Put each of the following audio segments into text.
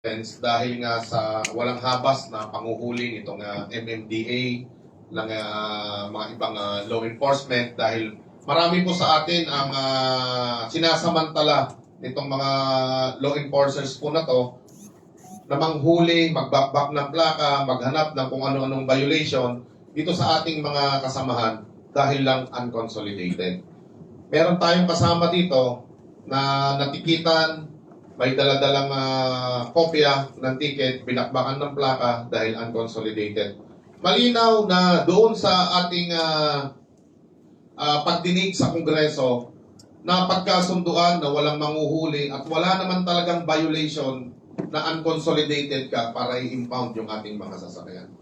dahil nga sa walang habas na panguhuli nitong MMDA ng mga ibang law enforcement dahil marami po sa atin ang sinasamantala nitong mga law enforcers po na to na manghuli, magbakbak ng plaka, maghanap ng kung ano-anong violation dito sa ating mga kasamahan dahil lang unconsolidated. Meron tayong kasama dito na natikitan, may daladalang kopya ng ticket, binakbakan ng plaka dahil unconsolidated. Malinaw na doon sa ating pagdinig sa Kongreso na pagkasunduan na walang manguhuli at wala naman talagang violation na unconsolidated ka para i-impound yung ating mga sasakyan.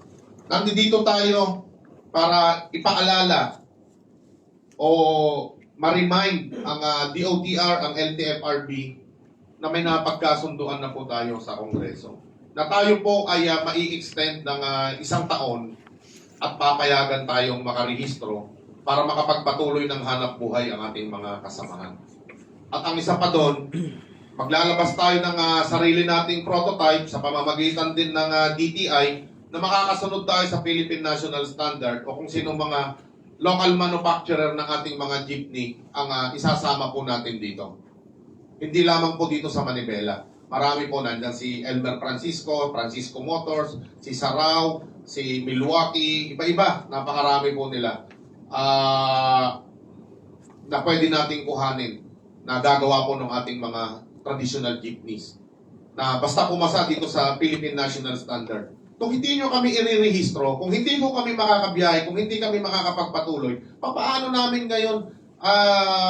Nandito tayo para ipaalala o ma-remind ang DOTR, ang LTFRB na may napagkasunduan na po tayo sa Kongreso. Na tayo po ay mai-extend ng isang taon at papayagan tayong makarehistro para makapagpatuloy ng hanap buhay ang ating mga kasamahan. At ang isa pa doon, maglalabas tayo ng sarili nating prototype sa pamamagitan din ng DTI na makakasunod tayo sa Philippine National Standard o kung sino mga local manufacturer ng ating mga jeepney ang isasama po natin dito. Hindi lamang po dito sa Manibela. Marami po nandiyan si Elmer Francisco, Francisco Motors, si Sarao, si Milwaukee, iba-iba. Napakarami po nila na pwede nating kuhanin na gagawa po ng ating mga traditional jeepneys. Na basta pumasa dito sa Philippine National Standard. Kung hindi nyo kami i-rehistro, kung hindi mo kami makakabiyahe, kung hindi kami makakapagpatuloy, paano namin ngayon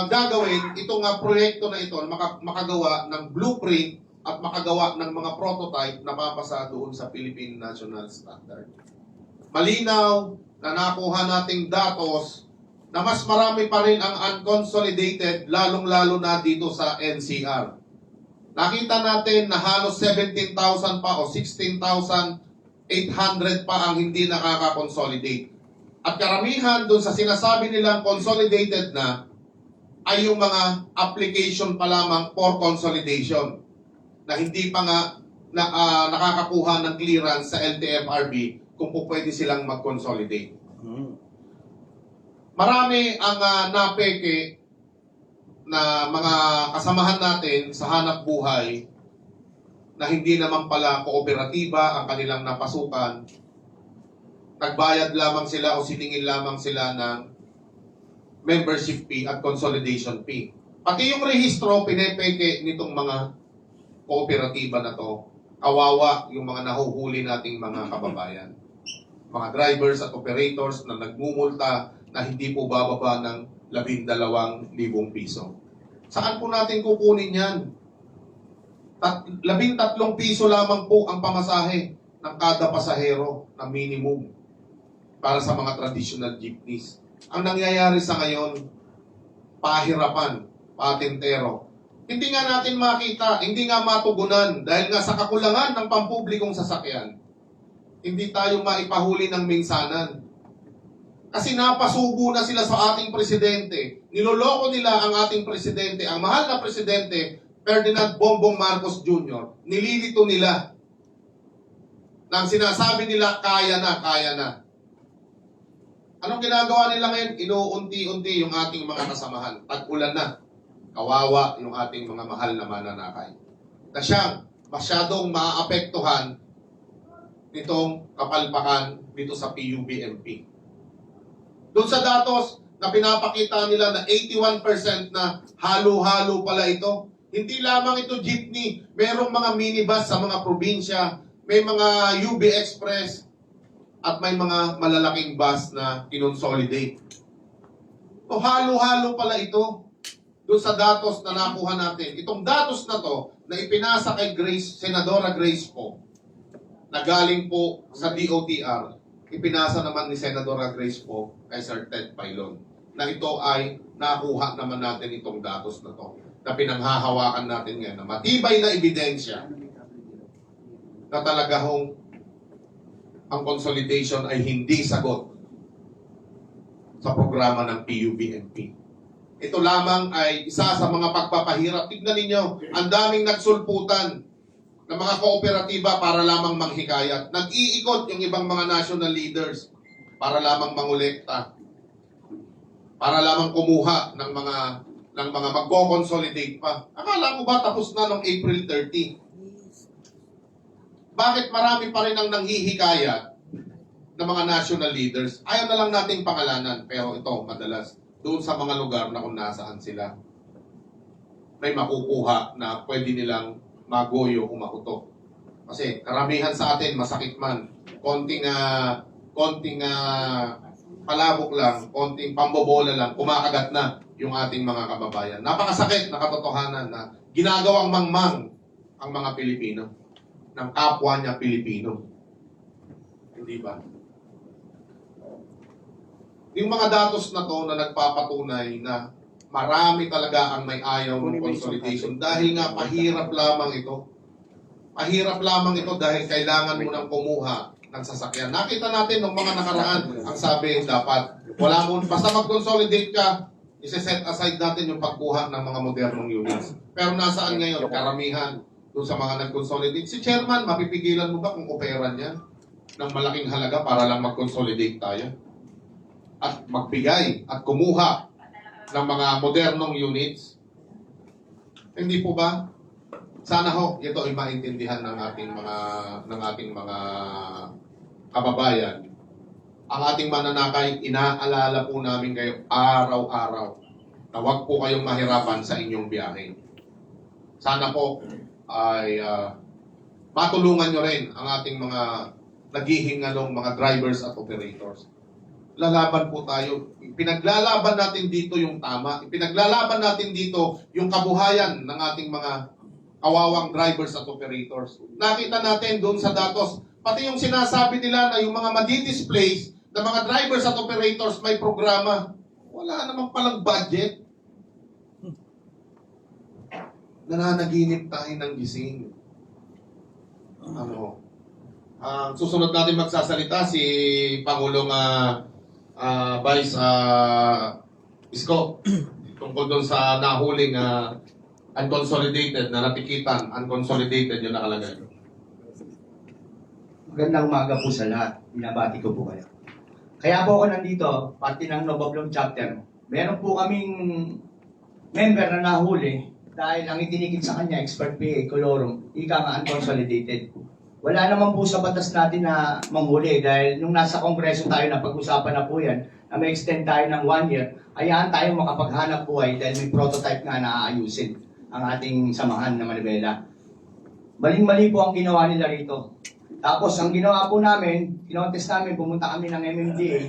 gagawin itong proyekto na ito na makagawa ng blueprint at makagawa ng mga prototype na papasa doon sa Philippine National Standard. Malinaw na nakuha nating datos na mas marami pa rin ang unconsolidated lalong-lalo na dito sa NCR. Nakita natin na halos 17,000 pa o 16,800 pa ang hindi nakaka-consolidate. At karamihan doon sa sinasabi nilang consolidated na ay yung mga application pa lamang for consolidation na hindi pa nga nakakakuha ng clearance sa LTFRB kung po pwede silang mag-consolidate. Marami ang napeke na mga kasamahan natin sa hanap buhay na hindi naman pala kooperatiba ang kanilang napasukan. Nagbayad lamang sila o siningil lamang sila ng membership fee at consolidation fee. Pati yung rehistro, pinepeke nitong mga kooperatiba na to. Kawawa yung mga nahuhuli nating mga kababayan. Mga drivers at operators na nagmumulta na hindi po bababa ng 12,000 piso. Saan po natin kukunin yan? 13 piso lamang po ang pamasahe ng kada pasahero na minimum para sa mga traditional jeepneys. Ang nangyayari sa ngayon, pahirapan, patentero. Hindi nga natin makita, hindi nga matugunan dahil nga sa kakulangan ng pampublikong sasakyan, hindi tayo maipahuli ng minsanan. Kasi napasubo na sila sa ating presidente. Niloloko nila ang ating presidente, ang mahal na presidente, Ferdinand Bongbong Marcos Jr. Nililito nila nang sinasabi nila, kaya na, kaya na. Anong ginagawa nila ngayon? Inuunti-unti yung ating mga kasamahan. Tag-ulan na. Kawawa yung ating mga mahal na mananakay. Na siyang masyadong maaapektuhan nitong kapalpakan dito sa PUBMP. Doon sa datos na pinapakita nila na 81% na halo-halo pala ito. Hindi lamang ito jeepney. Merong mga minibus sa mga probinsya. May mga UB Express. At may mga malalaking bus na kinonsolidate. So, halo-halo pala ito doon sa datos na nakuha natin. Itong datos na to na ipinasa kay Senadora Grace po, na galing po sa DOTR, ipinasa naman ni Senadora Grace po kay Sir Ted Pailon, na ito ay nakuha naman natin itong datos na to, na pinanghahawakan natin ngayon, na matibay na ebidensya na talaga hong ang consolidation ay hindi sagot sa programa ng PUBMP. Ito lamang ay isa sa mga pagpapahirap. Tignan ninyo, ang daming nagsulputan. ng mga kooperatiba para lamang manghikayat. Nag-iikot yung ibang mga national leaders para lamang mangolekta, para lamang kumuha ng mga magko-consolidate pa. Akala ko ba tapos na noong April 30? Bakit marami pa rin ang nanghihikayat ng mga national leaders? Ayaw na lang nating pangalanan, pero ito, madalas, doon sa mga lugar na kung nasaan sila, may makukuha na pwede nilang magoyo o makutok. Kasi karamihan sa atin, masakit man. Konting palabok lang, konting pambobola lang, kumakagat na yung ating mga kababayan. Napakasakit na katotohanan na ginagawang mangmang ang mga Pilipino ng kapwa niya Pilipino. Hindi ba? Yung mga datos na to na nagpapatunay na marami talaga ang may ayaw ng consolidation dahil nga pahirap lamang ito. Pahirap lamang ito dahil kailangan mo nang kumuha ng sasakyan. Nakita natin nung mga nakaraan, ang sabi dapat, wala mo, basta mag-consolidate ka, isi-set aside natin yung pagkuha ng mga modernong units. Pero nasaan ngayon? Karamihan doon sa mga nag-consolidate. Si chairman, mapipigilan mo ba kung opera niya ng malaking halaga para lang mag-consolidate tayo? At magbigay at kumuha ng mga modernong units? Hindi po ba? Sana ho, ito ay maintindihan ng ating mga kababayan. Ang ating mananakay, inaalala po namin kayo araw-araw na huwag po kayong mahirapan sa inyong biyahe. Sana po ay matulungan nyo rin ang ating mga naghihingalong mga drivers at operators. Lalaban po tayo. Pinaglalaban natin dito yung tama. Pinaglalaban natin dito yung kabuhayan ng ating mga kawawang drivers at operators. Nakita natin doon sa datos, pati yung sinasabi nila na yung mga madi-displace na mga drivers at operators may programa. Wala naman palang budget. Nananaginip tayo ng gising. Susunod natin magsasalita si Pangulong Vice Isko tungkol doon sa nahuling unconsolidated na natikitan, unconsolidated yung nakalagay. Magandang umaga po sa lahat. Binabati ko po kayo. Kaya po ako nandito, parte ng Novablong chapter. Meron po kaming member na nahuli dahil ang itinikit sa kanya, expert PA, colorum, ika nga unconsolidated. Wala naman po sa batas natin na manghuli dahil nung nasa kongreso tayo na pag-usapan na po yan, na may extend tayo ng 1 year, hayaan tayo makapaghanap buhay dahil may prototype nga na aayusin ang ating samahan na Manibela. Maling-mali po ang ginawa nila rito. Tapos ang ginawa po namin, kinontest namin, pumunta kami ng MMDA,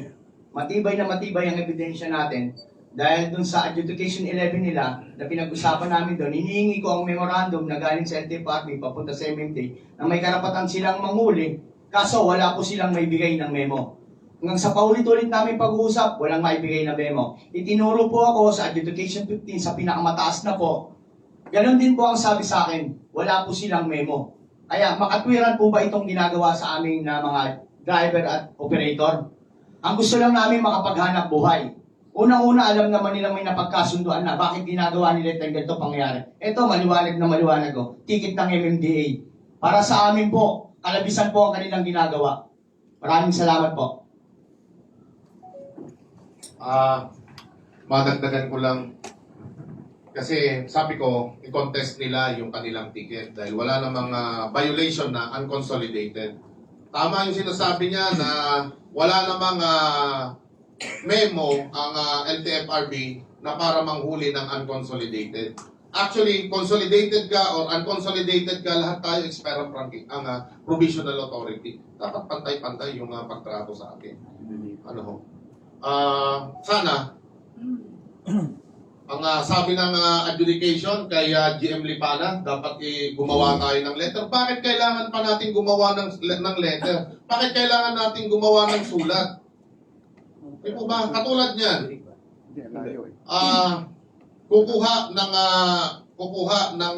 matibay na matibay ang ebidensya natin. Dahil dun sa adjudication 11 nila, na pinag-usapan namin doon, hinihingi ko ang memorandum na galing sa LTFRB papunta sa MMDA na may karapatan silang manghuli, kaso wala po silang maibigay ng memo. Hanggang sa paulit-ulit namin pag-uusap, walang maibigay na memo. Itinuro po ako sa adjudication 15 sa pinakamataas na po. Ganon din po ang sabi sa akin, wala po silang memo. Kaya makatwiran po ba itong ginagawa sa aming na mga driver at operator? Ang gusto lang namin makapaghanap buhay. Unang-una, alam naman nila may napagkasunduan na bakit ginagawa nila itong ganito pangyayari. Ito, maliwanag na maliwanag ko. Ticket ng MMDA. Para sa amin po, kalabisan po ang kanilang ginagawa. Maraming salamat po. Madagdagan ko lang. Kasi sabi ko, i-contest nila yung kanilang ticket dahil wala namang violation na unconsolidated. Tama yung sinasabi niya na wala namang memo ang LTFRB na para manghuli ng unconsolidated. Actually, consolidated ka or unconsolidated ka, lahat tayo expired ranking ang provisional authority. Dapat pantay-pantay yung pagtrato sa atin. Sana ang sabi ng adjudication kay GM Lipana, dapat gumawa tayo ng letter. Bakit kailangan pa natin gumawa ng letter? Bakit kailangan natin gumawa ng sulat? Di po ba? Katulad niyan, kukuha ng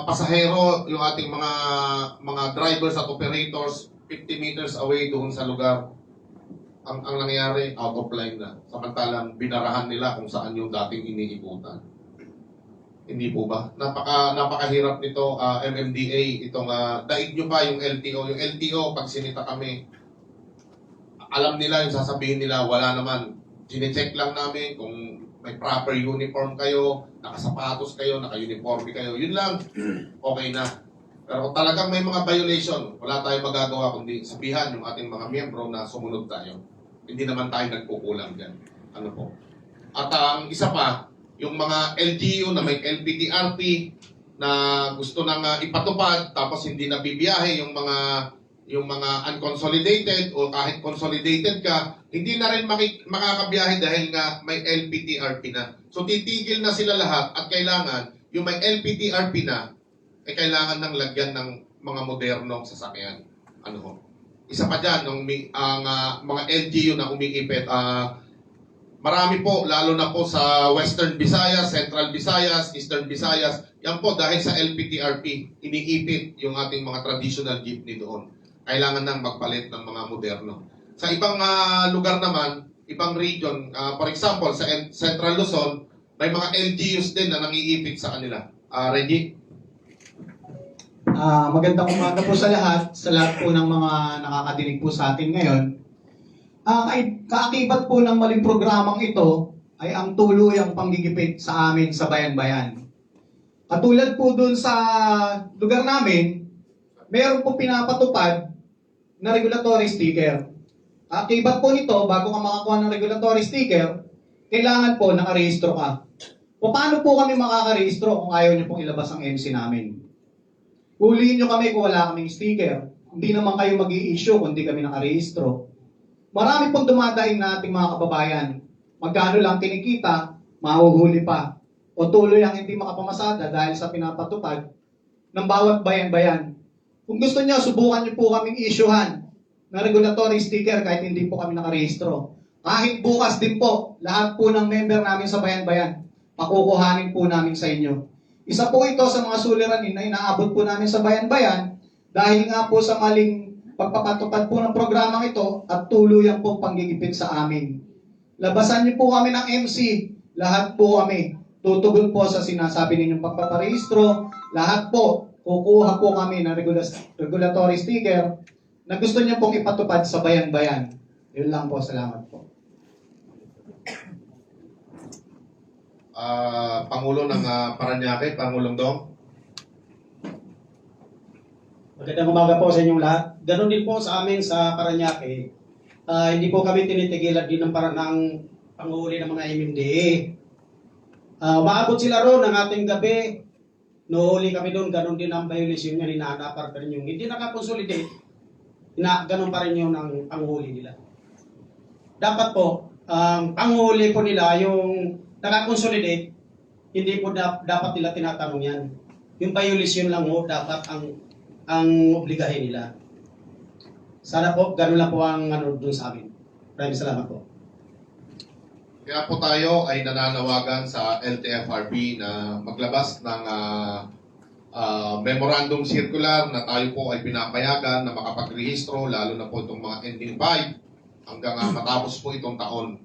pasahero yung ating mga drivers at operators 50 meters away doon sa lugar. Ang nangyari, out of line na. Samantalang binarahan nila kung saan yung dating iniikutan. Hindi po ba? Napakahirap nito, MMDA, itong daig nyo pa yung LTO. Yung LTO, pag sinita kami, alam nila yung sasabihin nila, wala naman. Chinecheck lang namin kung may proper uniform kayo, nakasapatos kayo, naka-uniforme kayo. Yun lang, okay na. Pero kung talagang may mga violation, wala tayong magagawa kundi sabihan yung ating mga miyembro na sumunod tayo. Hindi naman tayo nagkukulang dyan. Ano po? At ang isa pa, yung mga LGU na may LPTRP na gusto nang ipatupad tapos hindi na bibiyahe yung mga unconsolidated o kahit consolidated ka, hindi na rin makakabiyahe dahil nga may LPTRP na. So titigil na sila lahat at kailangan yung may LPTRP na ay kailangan ng lagyan ng mga modernong sasakyan. Ano ho? Isa pa dyan, ang mga LGU na umiipit, marami po, lalo na po sa Western Visayas, Central Visayas, Eastern Visayas, yan po dahil sa LPTRP, iniipit yung ating mga traditional jeepney doon. Kailangan nang magpalit ng mga moderno. Sa ibang lugar naman, ibang region, for example, sa Central Luzon, may mga LGUs din na nangiipit sa kanila. Reggie? Magandang umaga po sa lahat po ng mga nakakadinig po sa atin ngayon. Kaakibat po ng maling programang ito ay ang tuluyang panggigipit sa amin sa bayan-bayan. Katulad po dun sa lugar namin, mayroon po pinapatupad na regulatory sticker. Kaakibat po nito, bago ka makakuha ng regulatory sticker, kailangan po nakarehistro ka. Paano po kami makakarehistro kung ayaw niyo pong ilabas ang MC namin? Huliin nyo kami kung wala kaming sticker. Hindi naman kayo mag-i-issue kung hindi kami nakarehistro. Marami pong dumadaing na ating mga kababayan. Magkano lang kinikita, mahuhuli pa. O tuloy ang hindi makapamasada dahil sa pinapatupad ng bawat bayan-bayan. Kung gusto nyo, subukan nyo po kaming issuehan na regulatory sticker kahit hindi po kami nakarehistro. Kahit bukas din po, lahat po ng member namin sa bayan-bayan, pakukuhanin po namin sa inyo. Isa po ito sa mga suliranin na inaabot po namin sa bayan-bayan dahil nga po sa maling pagpapatupad po ng programang ito at tuluyang po panggigipit sa amin. Labasan niyo po kami ng MC, lahat po kami tutugon po sa sinasabi ninyong pagpaparehistro, lahat po kukuha po kami ng regulatory sticker na gusto niyo pong ipatupad sa bayan-bayan. Yun lang po, salamat po. Pangulo ng Paranaque, Pangulong Dong. Magandang umaga po sa inyong lahat. Ganon din po sa amin sa Paranaque. Hindi po kami tinitigilan din ng panghuli ng mga MMDA. Maabot sila roon ng ating gabi. Nuhuli kami doon, ganon din ang violation niya, hinahanapar pa rin yung hindi nakakonsolidate. Ganon pa rin yung ang panghuli nila. Dapat po, panghuli po nila yung nakakonsolidate, hindi po dapat nila tinatanong yan. Yung violation lang ho, dapat ang obligahin nila. Sana po, gano'n lang po ang doon sa amin. Maraming salamat po. Kaya po tayo ay nananawagan sa LTFRB na maglabas ng memorandum circular na tayo po ay pinapayagan na makapagrehistro, lalo na po itong mga ending 5 hanggang matapos po itong taon.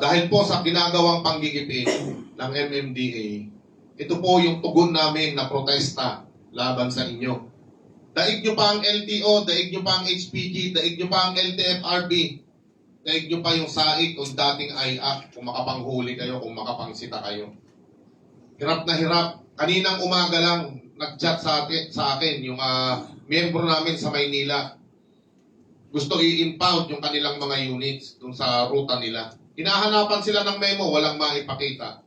Dahil po sa ginagawang panggigipit ng MMDA, ito po yung tugon namin na protesta laban sa inyo. Daig nyo pa ang LTO, daig nyo pa ang HPG, daig nyo pa ang LTFRB, daig nyo pa yung SAIC o dating IAC kung makapanghuli kayo, kung makapangsita kayo. Hirap na hirap. Kaninang umaga lang, nag-chat sa akin yung miyembro namin sa Maynila. Gusto i-impound yung kanilang mga units dun sa ruta nila. Hinahanapan sila ng memo, walang maipakita.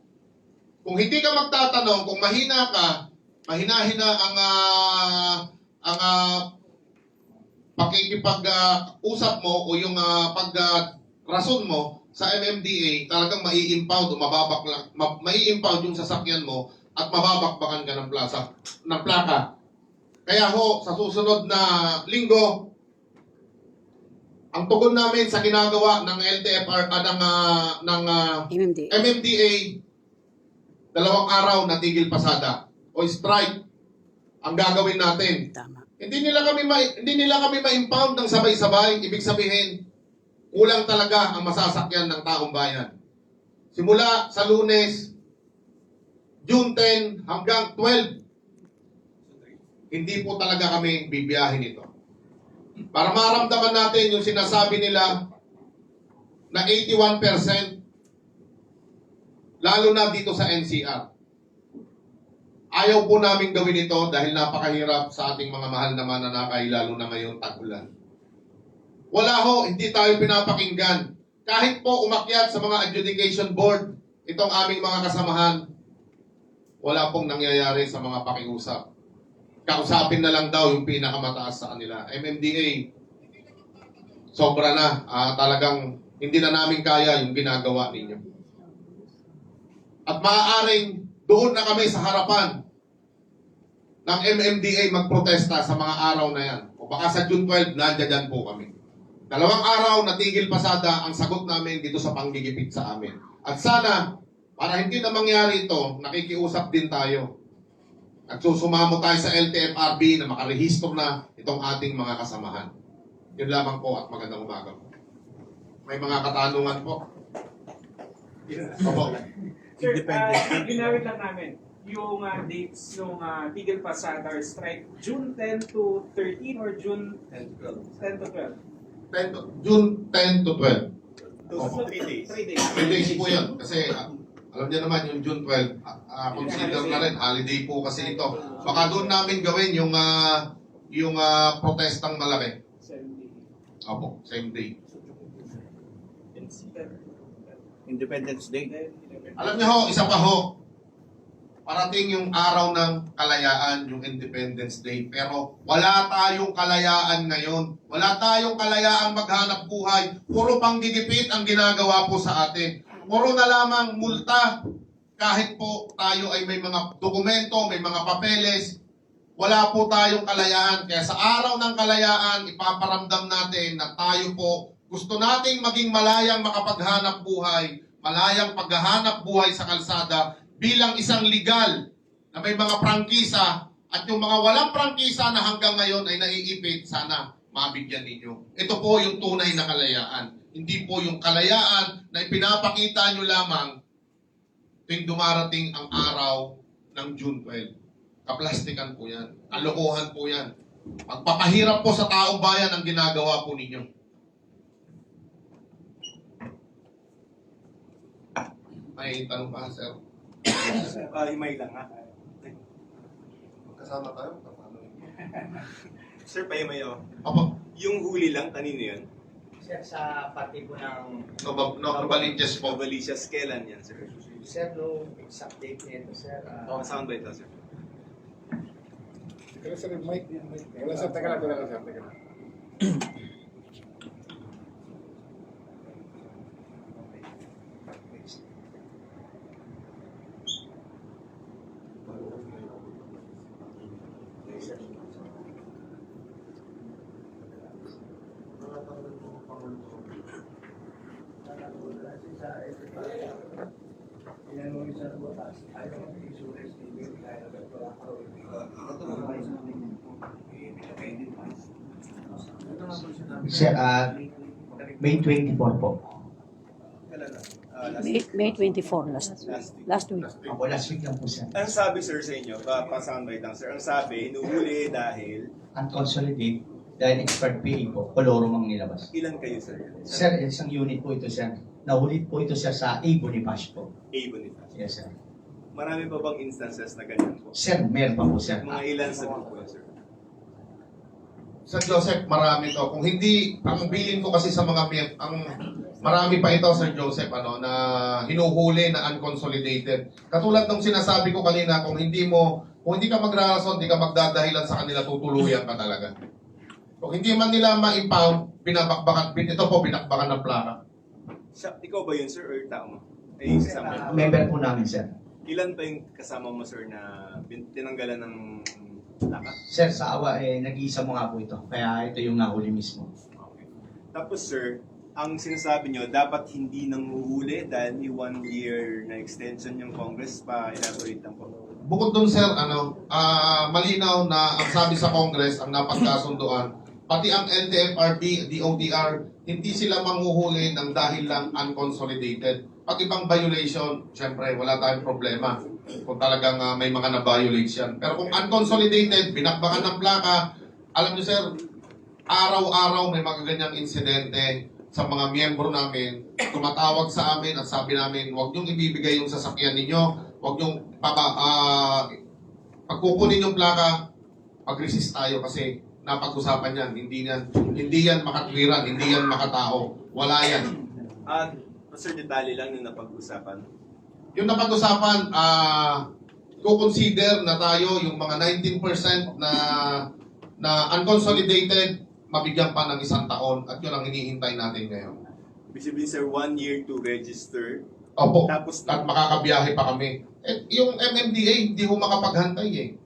Kung hindi ka magtatanong, kung mahina ka, mahina-hina ang pakikipag-usap mo o yung rason mo sa MMDA, talagang mai-impound o mai-impound yung sasakyan mo at mababakbakan ka ng plaka. Kaya ho, sa susunod na linggo, ang tugon namin sa ginagawa ng LTFR ng MMDA, 2 araw na tigil pasada o strike ang gagawin natin. Tama. Hindi nila kami ma-impound ng sabay-sabay. Ibig sabihin, kulang talaga ang masasakyan ng taong bayan. Simula sa Lunes, June 10 hanggang 12, hindi po talaga kami bibiyahin ito. Para maramdaman natin yung sinasabi nila na 81%, lalo na dito sa NCR. Ayaw po namin gawin ito dahil napakahirap sa ating mga mahal na mananakay, lalo na ngayong tag-ulan. Wala ho, hindi tayo pinapakinggan. Kahit po umakyat sa mga adjudication board, itong aming mga kasamahan, wala pong nangyayari sa mga pakiusap. Kausapin na lang daw yung pinakamataas sa kanila. MMDA, sobra na. Talagang hindi na namin kaya yung ginagawa ninyo. At maaaring doon na kami sa harapan ng MMDA magprotesta sa mga araw na yan. O baka sa June 12, nandiyan po kami. 2 araw natigil pasada ang sagot namin dito sa panggigipit sa amin. At sana, para hindi na mangyari ito, nakikiusap din tayo. Nagsusumamo tayo sa LTFRB na makarehistro na itong ating mga kasamahan. Yun lamang po at magandang umaga po. May mga katanungan po. Opo. Sir, ginawit lang namin yung dates ng Tigil Pasada or strike, June 10 to 13 or June 10 to 12? June 10 to 12. So, 3 days. 3 days. 3 days po yun. Kasi alam niyo naman yung June 12, consider na rin, holiday po kasi ito. Baka doon namin gawin yung protestang malaki. 7 days. Opo, same day. Independence Day. Alam niyo ho, isa pa ho, parating yung araw ng kalayaan, yung Independence Day. Pero wala tayong kalayaan ngayon. Wala tayong kalayaang maghanap buhay. Puro panggigipit ang ginagawa po sa atin. Puro na lamang multa. Kahit po tayo ay may mga dokumento, may mga papeles, wala po tayong kalayaan. Kaya sa araw ng kalayaan, ipaparamdam natin na tayo po gusto nating maging malayang makapaghanap buhay, malayang paghahanap buhay sa kalsada bilang isang legal na may mga prangkisa, at yung mga walang prangkisa na hanggang ngayon ay naiipit, sana mabigyan ninyo. Ito po yung tunay na kalayaan. Hindi po yung kalayaan na ipinapakita nyo lamang tuwing dumarating ang araw ng June 12. Kaplastikan po yan. Kalokohan po yan. Pagpapahirap po sa taong bayan ang ginagawa po ninyo. May tanong pa, sir? Himay lang ha. Magkasama tayo? Sir, pahimay ako. Opo. Yung huli lang, kanino yun? Sir, sa pati po ng... Novaliches po. Novalicias, kailan yan, sir? Sir, no exact date nito, sir. Saan ba ito, sir? Wala sir, mic. Wala sir, teka lang. Sir, May 24 po. Kailan lang? May 24 last week. Ako last week lang po, sir. Ang sabi, sir, sa inyo, pa-soundbite lang, sir. Ang sabi, inuhuli dahil Unconsolidate, dahil expert PA po, kolorum ang nilabas. ilan kayo, sir? Sir, isang unit po ito, sir. Nahulit po ito, sir, sa A. Boniface po. A, Boniface. Yes, sir. Marami pa bang instances na ganyan po? Sir, meron pa po, sir. Mga ilan sa grupo yun, sir? Sir Joseph, marami to. Kung hindi, ang bilin ko kasi sa mga marami pa ito, Sir Joseph, na hinuhuli na unconsolidated. Katulad ng sinasabi ko kanina, kung hindi ka magrarason, hindi ka magdadahilan sa kanila, tutuluyan ka talaga. Kung hindi man nila ma-impound, ito po, binakbakan ng plaka. Ikaw ba yun, sir, or tao mo? Ay, kasama mo? Member po namin, sir. Ilan pa yung kasama mo, sir, na tinanggalan ng lakas? Sir, sa awa, nag-iisa mo nga po ito. Kaya ito yung nahuli mismo. Okay. Tapos, sir, ang sinasabi nyo, dapat hindi nang huhuli dahil may 1 year na extension yung Congress, pa-elaborate lang po. Bukod dun, Sir, malinaw na ang sabi sa Congress, ang napagkasunduan, pati ang LTFRB, DOTR, hindi sila manghuhuli ng dahil lang unconsolidated. Pag ibang violation, syempre, wala tayong problema. kung talagang may mga na-violates yan. Pero kung unconsolidated, binakbakan ng plaka, alam niyo sir, araw-araw may mga ganyang insidente sa mga miyembro namin, tumatawag sa amin at sabi namin, huwag niyong ibibigay yung sasakyan ninyo, huwag niyong pagkukunin yung plaka, pag-resist tayo kasi napag-usapan yan, hindi yan makatwiran, hindi yan makatao, wala yan. At Sir, detalye lang yung napag-usapan. Yung napag-usapan, consider na tayo yung mga 19% na unconsolidated, mabigyan pa ng 1 taon at yun ang hinihintay natin ngayon. Ibig sabihin, sir, 1 year to register. Opo, Tapos, at makakabiyahe pa kami. Yung MMDA, hindi ho makapaghantay eh.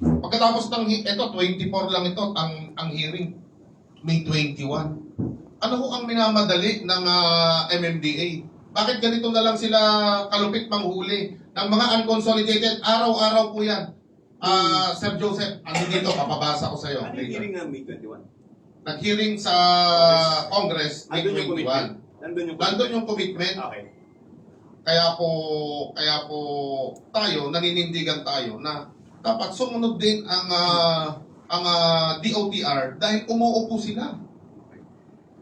Pagkatapos ng, ito, 24 lang ito, ang hearing, May 21. Ano ho ang minamadali ng MMDA? Bakit ganito na lang sila kalupit manghuli ng mga unconsolidated? Araw-araw po yan. Sir Joseph, ano dito, papabasa ko sa iyo. ano yung hearing ng May 21? Nag-hearing sa Congress, May Nandun yung 21. commitment. Nandun yung commitment. Okay. Kaya po tayo, naninindigan tayo na dapat sumunod din ang DOTR dahil umuupo sila.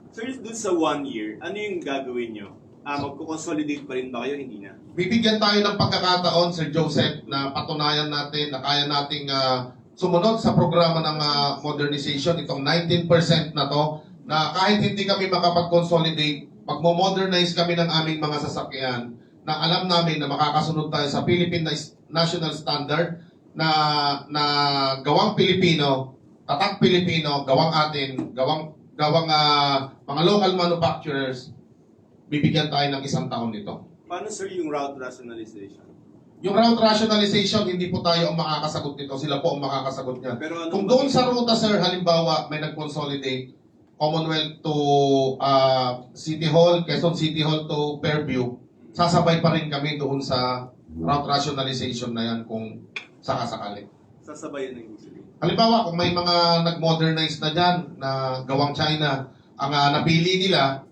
Sir, dun sa 1 year, ano yung gagawin nyo? Magko-consolidate pa rin ba kayo? Hindi na. Bibigyan tayo ng pagkakataon, Sir Joseph, na patunayan natin na kaya nating sumunod sa programa ng modernization, itong 19% na to, na kahit hindi kami makapag-consolidate, magmo-modernize kami ng aming mga sasakyan na alam namin na makakasunod tayo sa Philippine National Standard na gawang Pilipino, tatak Pilipino, gawang atin, gawang mga local manufacturers, bibigyan tayo ng 1 taon nito. Paano, sir, yung route rationalization? Yung route rationalization, hindi po tayo ang makakasagot nito. Sila po ang makakasagot niyan. Pero ano Kung doon sa ruta, sir, halimbawa, may nag-consolidate Commonwealth to City Hall, Quezon City Hall to Fairview, sasabay pa rin kami doon sa route rationalization na yan kung sakasakali. sasabayan ng ibig. Halimbawa, kung may mga nag-modernize na dyan, na gawang China, ang napili nila,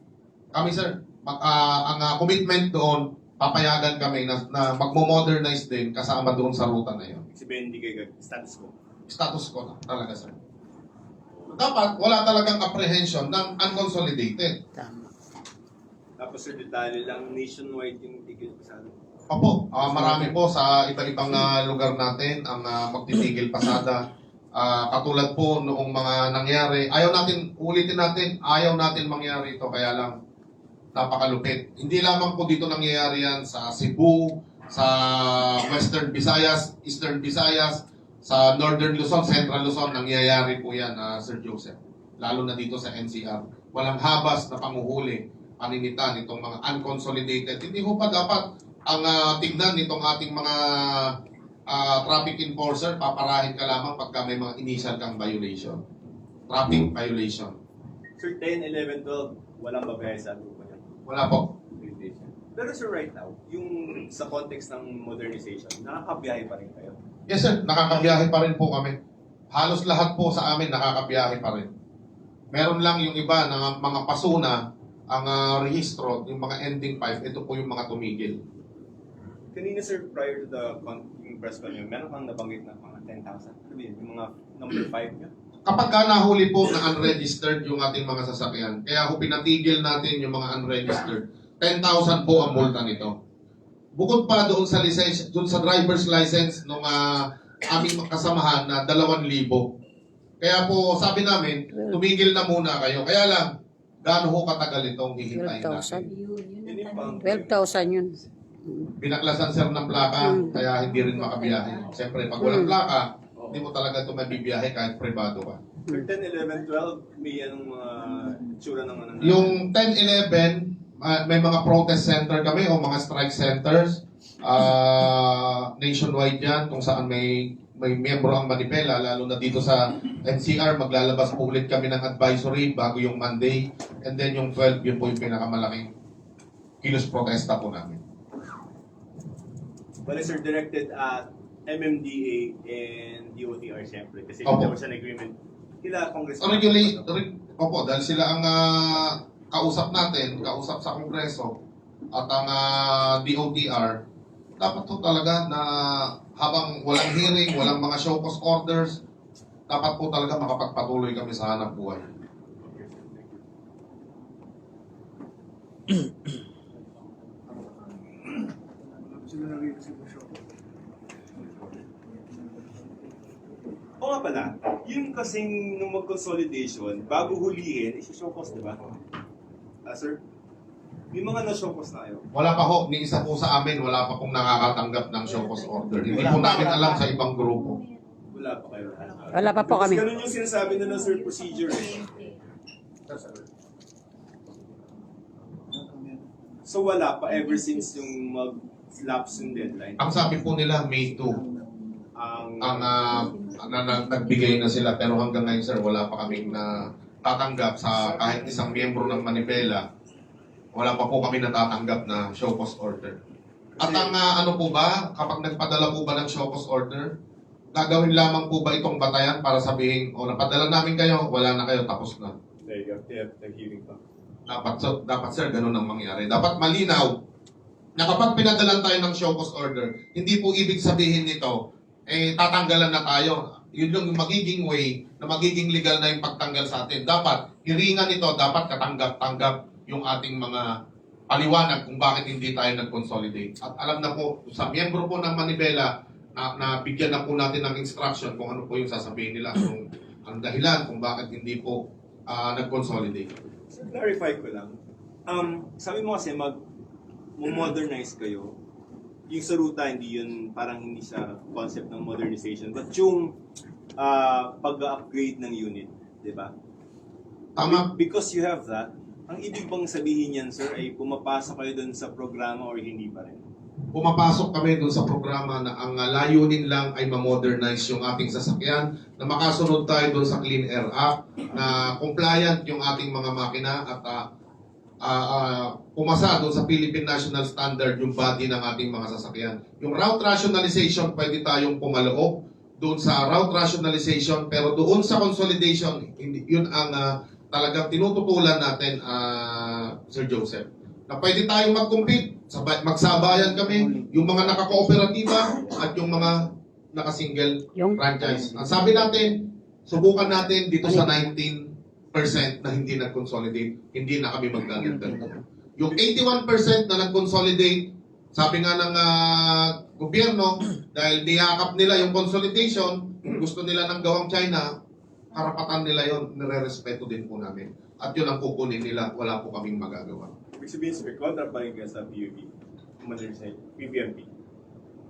kami sir, ang commitment doon, papayagan kami na magmo-modernize din kasama doon sa ruta na yun. Si Bendy kay status ko. Status quo na talaga sir. Dapat wala talagang apprehension ng unconsolidated. Tapos sa detalye lang, nationwide yung tigil pasado. Opo, marami po sa iba-ibang lugar natin ang magtitigil pasada. Katulad po noong mga nangyari, ulitin natin, ayaw natin mangyari ito, kaya lang napakalupit. Hindi lamang po dito nangyayari yan sa Cebu, sa Western Visayas, Eastern Visayas, sa Northern Luzon, Central Luzon, nangyayari po yan, Sir Joseph. Lalo na dito sa NCR. Walang habas na panguhuli, paninitan itong mga unconsolidated. Hindi ho pa dapat ang tignan nitong ating mga traffic enforcer, paparahin ka lamang pagka may mga initial kang violation. Traffic violation. Sir, 10, 11, 12, walang babae sa grupo niya. Wala po. Pero sir, right now, yung sa context ng modernization, nakakabiyahe pa rin kayo. Yes sir, nakakabiyahe pa rin po kami. Halos lahat po sa amin nakakabiyahe pa rin. Meron lang yung iba na mga pasuna, ang rehistro, yung mga ending 5, ito po yung mga tumigil. Kanina sir, prior to yung press con nyo, meron kang nabanggit na mga 10,000. Ano ba yun? Yung mga number 5 nyo? Kapag ka nahuli po na unregistered yung ating mga sasakyan, kaya kung pinatigil natin yung mga unregistered, 10,000 po ang multa nito. Bukod pa doon sa license, doon sa driver's license ng aming kasamahan na 2,000. Kaya po sabi namin, tumigil na muna kayo. Kaya lang, gaano ho katagal itong hihintayin natin? 12,000. 12,000 yun. Binaklasan sir ng plaka, kaya hindi rin makabiyahe. Siyempre, pag walang plaka, hindi mo talaga ito mabibiyahe kahit privado ka. Sir, 10, 11, 12, may anong mga tsura ng ano? Yung 10-11, may mga protest center kami o mga strike centers. Nationwide yan, kung saan may miyembro ang Manipela, lalo na dito sa NCR, maglalabas po ulit kami ng advisory bago yung Monday. And then yung 12, yun po yung pinakamalaking kilos protesta po namin. Well, sir, directed at MMDA and DOTR siyempre. Kasi Opo. there was an agreement. Kila Congressman. Opo, dahil sila ang kausap natin, kausap sa Kongreso, at ang DOTR, dapat po talaga na habang walang hearing, walang mga show cause orders, dapat po talaga makapagpatuloy kami sa hanap buhay. Oo nga pala, yung kasing nung mag-consolidation, bago hulihin, isi-show cause, di ba? Sir, may mga na-show cause na kayo. Wala pa ho, ni isa po sa amin, wala pa pong nakakatanggap ng show cause order. Hindi po namin alam sa ibang grupo. Wala pa kayo. Wala pa po kami. Ganun yung sinasabi na ng sir procedure. So wala pa ever since yung mag-lapse yung deadline. Ang sabi po nila, May 2. Nagbigay na sila, pero hanggang ngayon sir, wala pa kaming na tatanggap sa kahit isang miyembro ng Manibela. Wala pa po kami natatanggap na show cause order. At ang ano po ba, kapag nagpadala po ba ng show cause order, gagawin lamang po ba itong batayan para sabihin, o napadala namin kayo, wala na kayo, tapos na. There you go. Yeah, the hearing pa. Dapat sir, ganun ang mangyari. Dapat malinaw na kapag pinadalan tayo ng show cause order, hindi po ibig sabihin nito, tatanggalan na tayo. Yun yung magiging way na magiging legal na yung pagtanggal sa atin. Dapat, hiringan nito, dapat katanggap-tanggap yung ating mga paliwanag kung bakit hindi tayo nag-consolidate. At alam na po, sa miyembro po ng Manibela, na bigyan na po natin ng instruction kung ano po yung sasabihin nila, kung ang dahilan kung bakit hindi po nag-consolidate. So, clarify ko lang. Sabi mo kasi mag-modernize kayo. Yung sa ruta, parang hindi siya concept ng modernization. But yung pag-upgrade ng unit, di ba? Tama. Because you have that, ang ibig bang sabihin yan, sir, ay pumapasok kayo dun sa programa or hindi pa rin? Pumapasok kami dun sa programa na ang layunin lang ay ma-modernize yung ating sasakyan, na makasunod tayo dun sa Clean Air Act, na compliant yung ating mga makina at pumasa doon sa Philippine National Standard yung body ng ating mga sasakyan. Yung route rationalization, pwede tayong pumaloob doon sa route rationalization, pero doon sa consolidation, yun ang talagang tinututulan natin, Sir Joseph. Na pwede tayong mag-compete, magsabayan kami, yung mga nakakooperatiba at yung mga nakasingle franchise. Ang sabi natin, subukan natin dito sa 19% na hindi nag-consolidate, hindi na kami magdadagdag. Yung 81% na nag-consolidate, sabi nga ng gobyerno, dahil niyakap nila yung consolidation, gusto nila ng gawang China, karapatan nila yon, nire-respeto din po namin. At yun ang kukunin nila, wala po kaming magagawa. Ibig sabihin, sir, kontra pa rin kayo sa PUP, PPMP.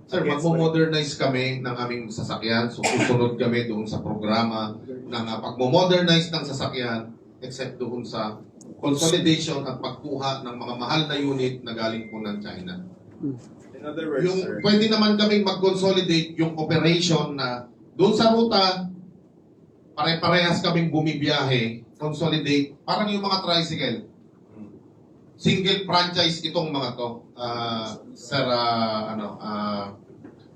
Sir, magmo-modernize kami ng aming sasakyan. So, susunod kami doon sa programa ng pagmo-modernize ng sasakyan except doon sa consolidation at pagkuha ng mga mahal na unit na galing po ng China. In other words, Yung, sir, pwede naman kaming mag-consolidate yung operation na doon sa ruta, pare-parehas kaming bumibiyahe, consolidate, parang yung mga tricycle. Single franchise itong mga to, Sir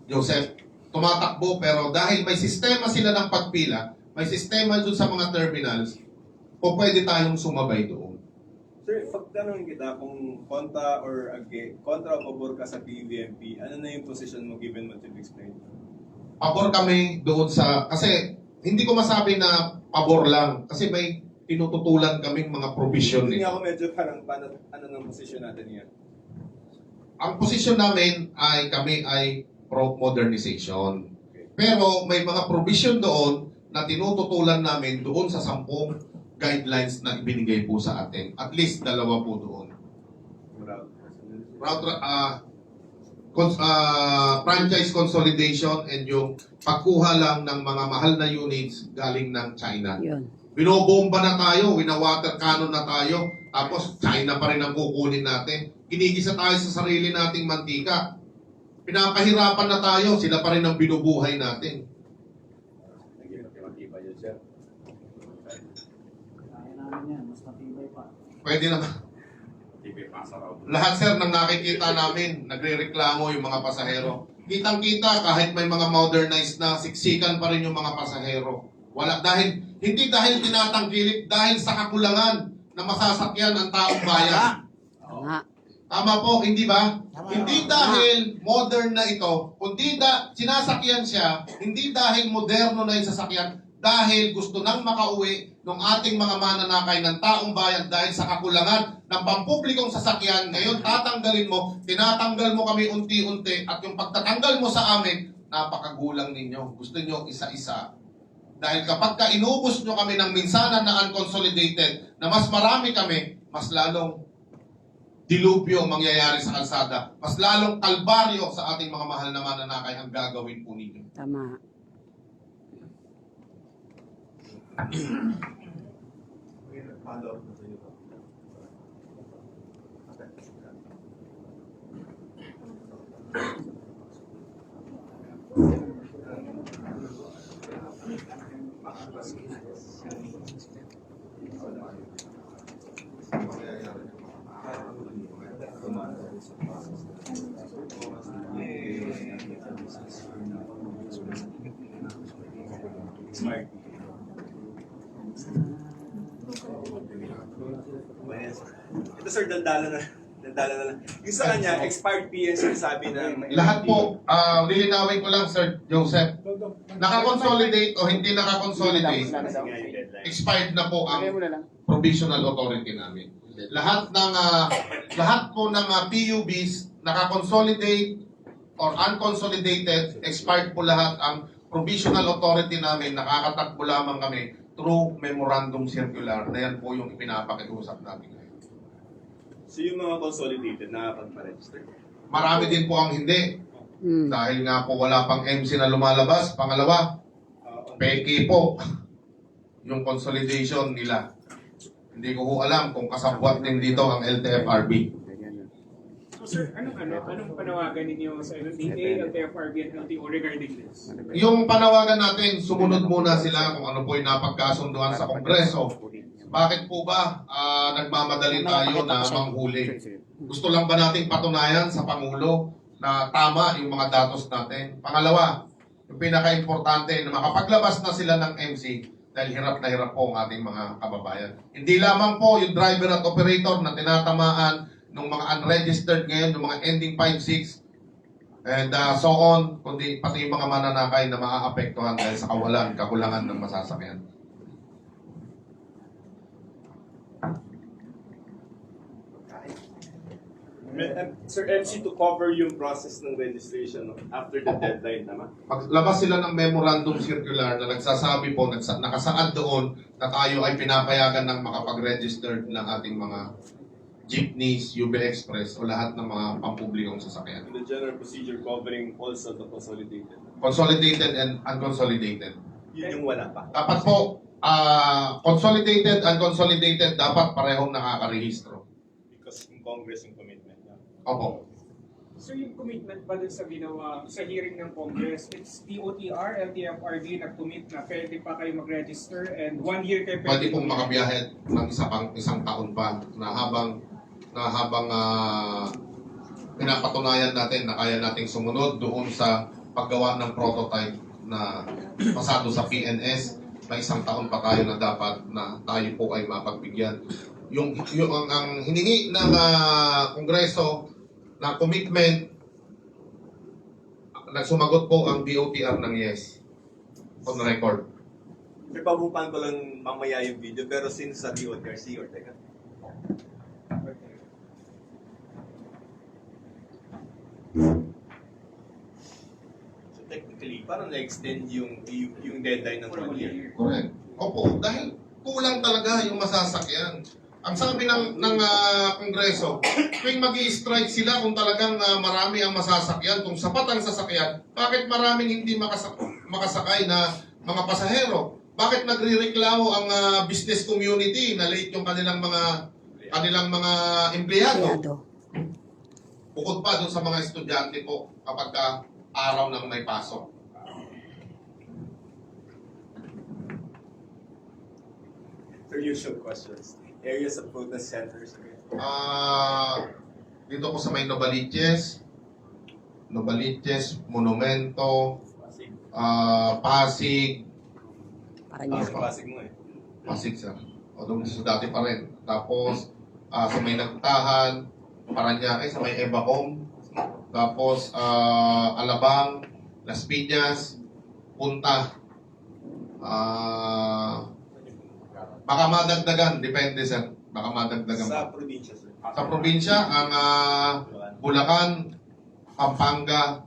Joseph. Tumatakbo pero dahil may sistema sila ng pagpila, may sistema dun sa mga terminals, o pwede tayong sumabay doon. sir, pagtanong kita kung kontra or kontra o pabor ka sa PVMP, ano na yung position mo given what you've explained? Pabor kami doon sa, kasi hindi ko masabi na pabor lang, kasi may tinututulan kaming mga provision. Hindi ako medyo parang ano ng position natin yan? Ang posisyon namin ay kami ay pro-modernization. Pero may mga provision doon na tinututulan namin doon sa 10 guidelines na ibinigay po sa atin. At least 2 po doon. Franchise consolidation and yung pagkuha lang ng mga mahal na units galing ng China. Yun. Binobomba na tayo, wina-water cannon na tayo, tapos China pa rin ang kukunin natin. Ginigisa tayo sa sarili nating mantika. Pinapahirapan na tayo, sila pa rin ang binubuhay natin. Pwede naman. Lahat sir, nang nakikita namin, nagre-reklamo yung mga pasahero. Kitang-kita, kahit may mga modernized na, siksikan pa rin yung mga pasahero. Hindi dahil tinatangkilik, dahil sa kakulangan na masasakyan ang taong bayan. Tama. Tama po, hindi ba? Hindi dahil modern na ito, kundi sinasakyan siya, hindi dahil moderno na yung sasakyan, dahil gusto nang makauwi ng ating mga mananakay ng taong bayan dahil sa kakulangan ng pampublikong sasakyan. Ngayon, tatanggalin mo, tinatanggal mo kami unti-unti, at yung pagtatanggal mo sa amin, napakagulang ninyo. Gusto nyo isa-isa. Dahil kapag inubos nyo kami ng minsanan na unconsolidated, na mas marami kami, mas lalong dilubyo ang mangyayari sa kalsada. Mas lalong kalbaryo sa ating mga mahal na mananakay ang gagawin po ninyo. Tama. Smart. Ito sir, daldala na lang. Yung sa kanya, expired PS sabi na... Lahat po, lilinawin ko lang, Sir Joseph. Nakakonsolidate o hindi nakakonsolidate, expired na po ang provisional authority namin. Lahat po ng PUBs, nakakonsolidate or unconsolidated, expired po lahat ang provisional authority namin. Nakakatakbo lamang kami through memorandum circular na yan po yung ipinapakiusap natin ngayon. So yung mga consolidated, nakapag-register. Marami din po ang hindi. Mm. Dahil nga po wala pang MC na lumalabas. Pangalawa, peke po yung consolidation nila. Hindi ko alam kung kasabwat din dito ang LTFRB. So sir, anong panawagan ninyo sa NDA, LTFRB at LTO regarding this? Yung panawagan natin, sumunod muna sila kung ano po yung napagkasunduan sa Kongreso. Bakit po ba nagmamadali tayo na manghuli? Gusto lang ba nating patunayan sa Pangulo na tama yung mga datos natin? Pangalawa, yung pinaka-importante na makapaglabas na sila ng MC dahil hirap na hirap po ang ating mga kababayan. Hindi lamang po yung driver at operator na tinatamaan ng mga unregistered ngayon, yung mga ending 5-6 and so on, kundi pati yung mga mananakay na maaapektuhan dahil sa kakulangan ng masasakyan. Sir MC, to cover yung process ng registration after the deadline, tama? Paglabas sila ng memorandum circular na nagsasabi po, nakasaad doon na tayo ay pinapayagan ng makapag-register ng ating mga jeepneys, UB Express o lahat ng mga pampublikong sasakyan. The general procedure covering also the consolidated. Consolidated and unconsolidated. Yun yung wala pa. Dapat po, consolidated and unconsolidated dapat parehong nakakarehistro. Because in Congress yung commitment. Opo. So yung commitment ba dun sa ginawa sa hearing ng Congress, it's DOTR, LTFRB nag-commit na pwede pa kayo mag-register and 1 year kayo Pwede pong makabiyahe ng isang taon pa na habang pinapatunayan natin na kaya nating sumunod doon sa paggawa ng prototype na pasado sa PNS, may isang taon pa tayo na dapat na tayo po ay mapagbigyan. Ang hiningi ng Kongreso na commitment, nagsumagot po ang DOTR ng yes. On record. May pabupan ko lang mamaya yung video, pero since sa DOTRC or teka. So technically, parang na-extend yung deadline ng 1 year. Correct. Opo, dahil kulang talaga yung masasakyan. Ang sabi ng Kongreso, tuwing mag-i-strike sila kung talagang marami ang masasakyan, kung sapat ang sasakyan, bakit maraming hindi makasakay na mga pasahero? Bakit nagrereklamo ang business community na late yung kanilang mga empleyado? Bukod pa doon sa mga estudyante po kapag araw ng may pasok. So usual questions. Areas of protest centers. Dito po sa may Novaliches, Monumento, Pasig, Pasig mo eh. Pasig sir. O doon sa dati pa rin. Tapos sa may Nagtahan, Paranaque sa may Evacom, tapos Alabang, Las Piñas, Punta. Baka madagdagan, depende sir. Baka madagdagan pa. Sa probinsya, sir. Sa probinsya, ang Bulacan, Pampanga,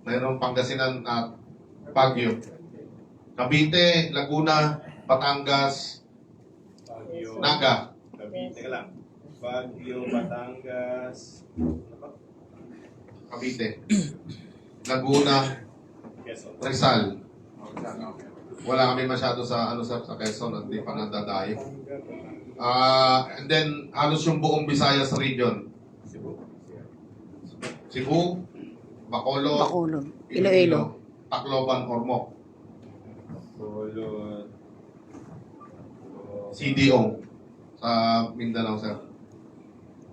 mayroong Pangasinan at Baguio. Cavite, Laguna, Batangas, Baguio. Naga. Cavite ka lang. Baguio, Batangas, ano pa? Cavite, Laguna, Quezon. Rizal. Wala kami masyado sa sa Quezon, hindi pa nadadayo. And then halos yung buong Visayas region. Cebu, Bacolod, Bacolod, Iloilo. Tacloban, Ormoc, Bacolod. CDO sa Mindanao sir.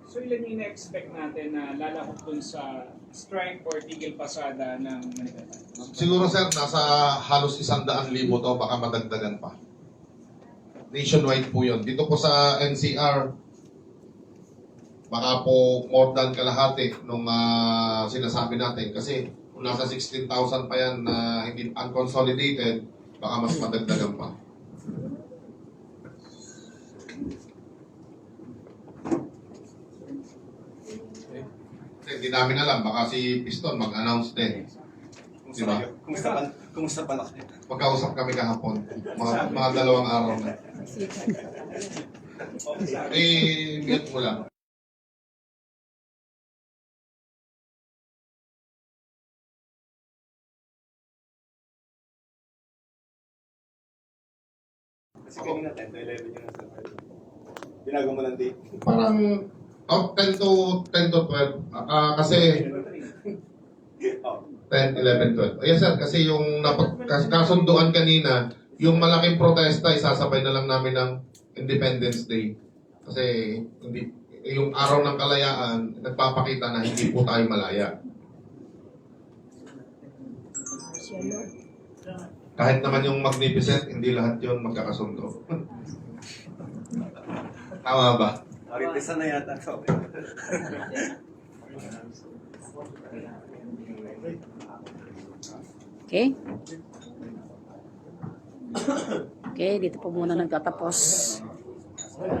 So ilan yung na-expect natin na lalakot dun sa strike or tigil pasada ng Manila? Siguro sir, nasa halos 100,000 to, baka madagdagan pa. Nationwide po yun. Dito po sa NCR, baka po more than kalahati nung sinasabi natin. Kasi kung nasa 16,000 pa yan na hindi unconsolidated, baka mas madagdagan pa. Hindi namin alam, baka si Piston mag-announce din. Diba? Kumusta pa kayo? Pagkausap kami kahapon, mga 2 araw na. Mute mo lang. Kasi kanina 10 to 11 yung nasa binago mo ng date. Parang 10 to 12. Kasi Oh. 10, 11, 12. Yes sir, kasi yung kasunduan kanina, yung malaking protesta, isasabay na lang namin ng Independence Day. Kasi hindi, yung araw ng kalayaan, nagpapakita na hindi po tayo malaya. Kahit naman yung Magnificent, hindi lahat yun magkakasundo. Tama ba? Aripesa na yata. Okay? Okay, dito po muna nagtatapos.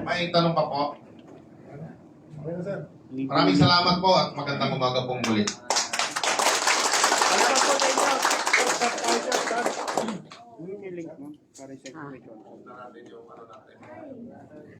May tanong pa po. Okay na, sir. Maraming salamat po at magandang umaga pong muli. Ah.